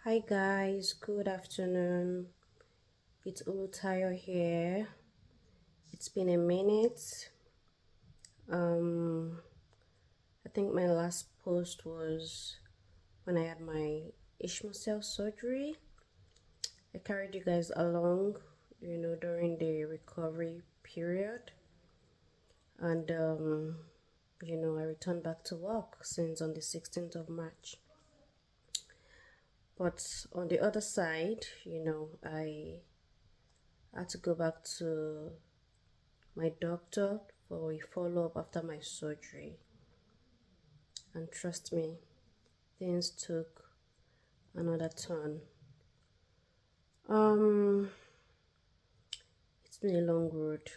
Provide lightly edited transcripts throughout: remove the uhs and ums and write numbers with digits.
Hi guys, good afternoon. It's Ulutayo here. It's been a minute. Um I think my last post was when I had my Ishmael surgery. I carried you guys along, during the recovery period. And I returned back to work since on the 16th of March. But on the other side, I had to go back to my doctor for a follow-up after my surgery, and trust me, things took another turn. It's been a long road.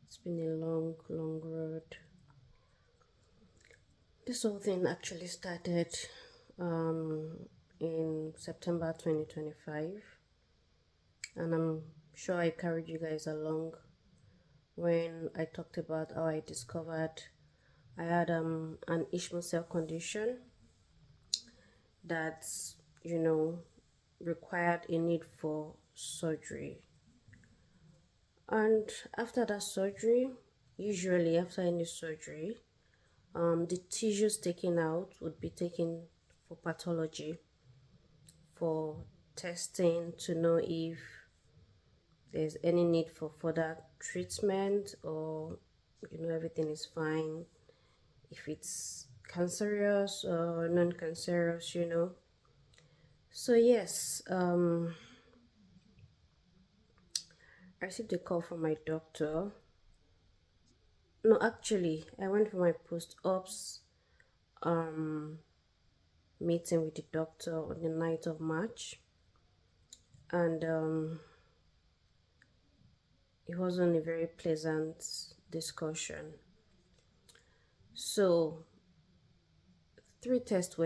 It's been a long road. This whole thing actually started in September 2025, and I'm sure I carried you guys along when I talked about how I discovered I had an Ishmael cell condition that required a need for surgery. And after that surgery, usually after any surgery, the tissues taken out would be taken for pathology, for testing to know if there's any need for further treatment, or everything is fine, if it's cancerous or non-cancerous. So yes, I received a call from my doctor. No, actually, I went for my post-ops meeting with the doctor on the 9th of March, and it wasn't a very pleasant discussion. So three things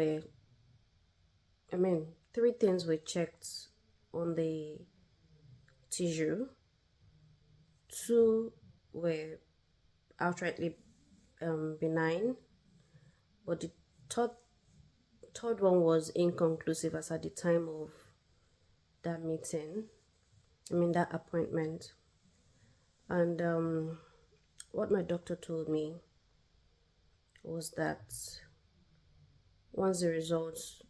were checked on the tissue. Two were outrightly benign, but the third one was inconclusive as at the time of that that appointment. And what my doctor told me was that once the results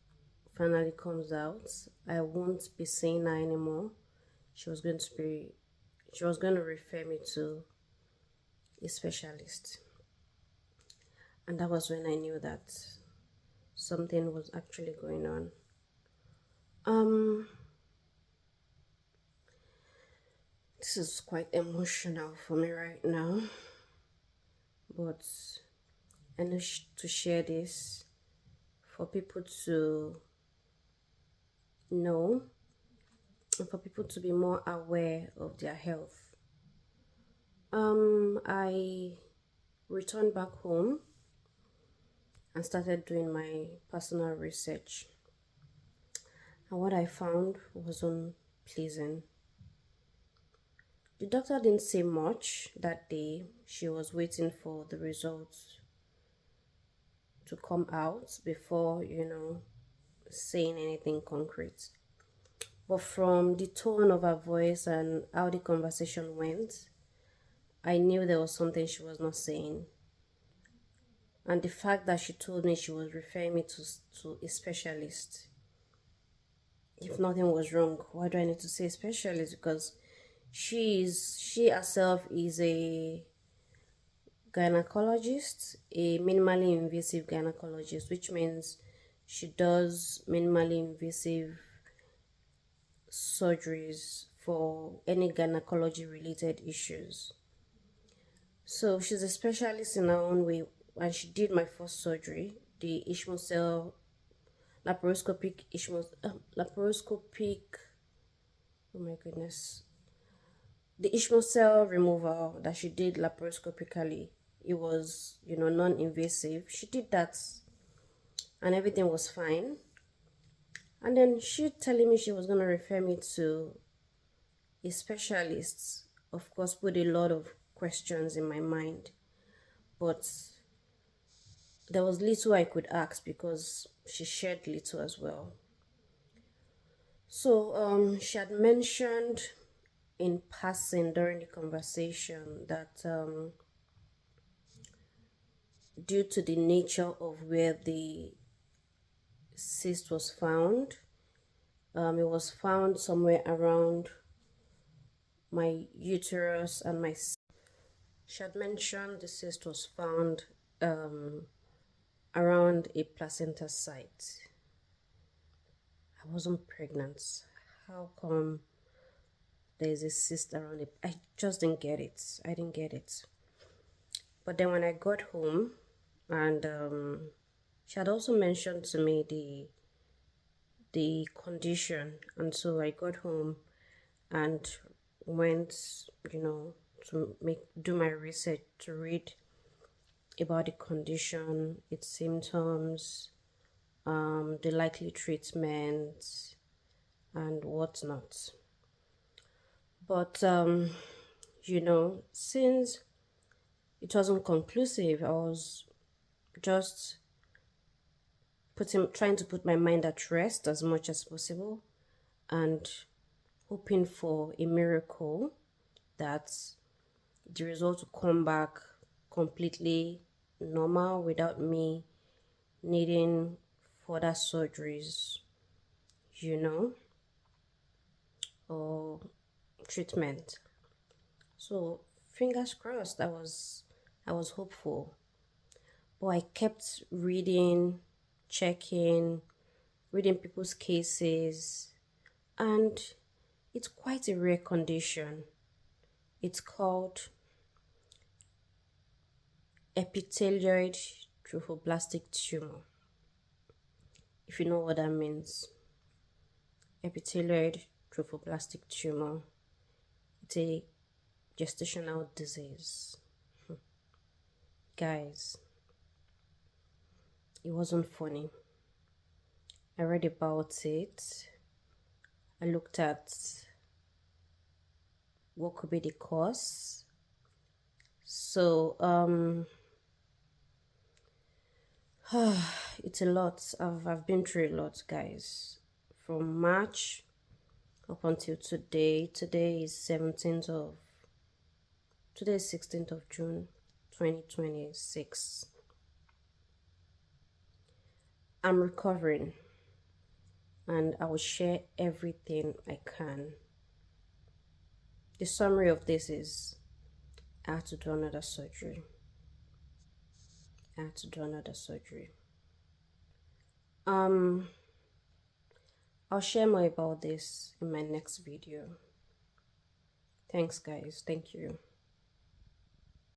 finally comes out, I won't be seeing her anymore. She was going to refer me to a specialist. And that was when I knew that something was actually going on. This is quite emotional for me right now, but I need to share this for people to know and for people to be more aware of their health. I returned back home and started doing my personal research, and what I found was unpleasant. The doctor didn't say much that day. She was waiting for the results to come out before saying anything concrete. But from the tone of her voice and how the conversation went, I knew there was something she was not saying. And the fact that she told me she was referring me to a specialist. If nothing was wrong, why do I need to say a specialist? Because she herself is a gynecologist, a minimally invasive gynecologist, which means she does minimally invasive surgeries for any gynecology related issues. So she's a specialist in her own way, and she did my first surgery, the Ishmael cell laparoscopic oh my goodness, the Ishmael cell removal that she did laparoscopically. It was non-invasive. She did that and everything was fine. And then she telling me she was going to refer me to a specialist, of course, put a lot of questions in my mind. But there was little I could ask because she shared little as well. So she had mentioned in passing during the conversation that due to the nature of where the cyst was found, it was found somewhere around my uterus and my. She had mentioned the cyst was found around a placenta site. I wasn't pregnant. How come there's a cyst around it? I just didn't get it. I didn't get it. But then when I got home, and she had also mentioned to me the condition, and so I got home and went, to do my research to read about the condition, its symptoms, the likely treatment, and whatnot. But since it wasn't conclusive, I was just trying to put my mind at rest as much as possible and hoping for a miracle that the result will come back completely normal without me needing further surgeries, or treatment. So fingers crossed, I was hopeful. But I kept reading, checking, reading people's cases, and it's quite a rare condition. It's called epithelioid trophoblastic tumor. If you know what that means. Epithelioid trophoblastic tumor. It's a gestational disease. Guys, it wasn't funny. I read about it. I looked at what could be the cause. So, it's a lot. I've been through a lot, guys. From March up until today. Today is 16th of June, 2026. I'm recovering, and I will share everything I can. The summary of this is I had to do another surgery. I'll share more about this in my next video. Thanks, guys. Thank you.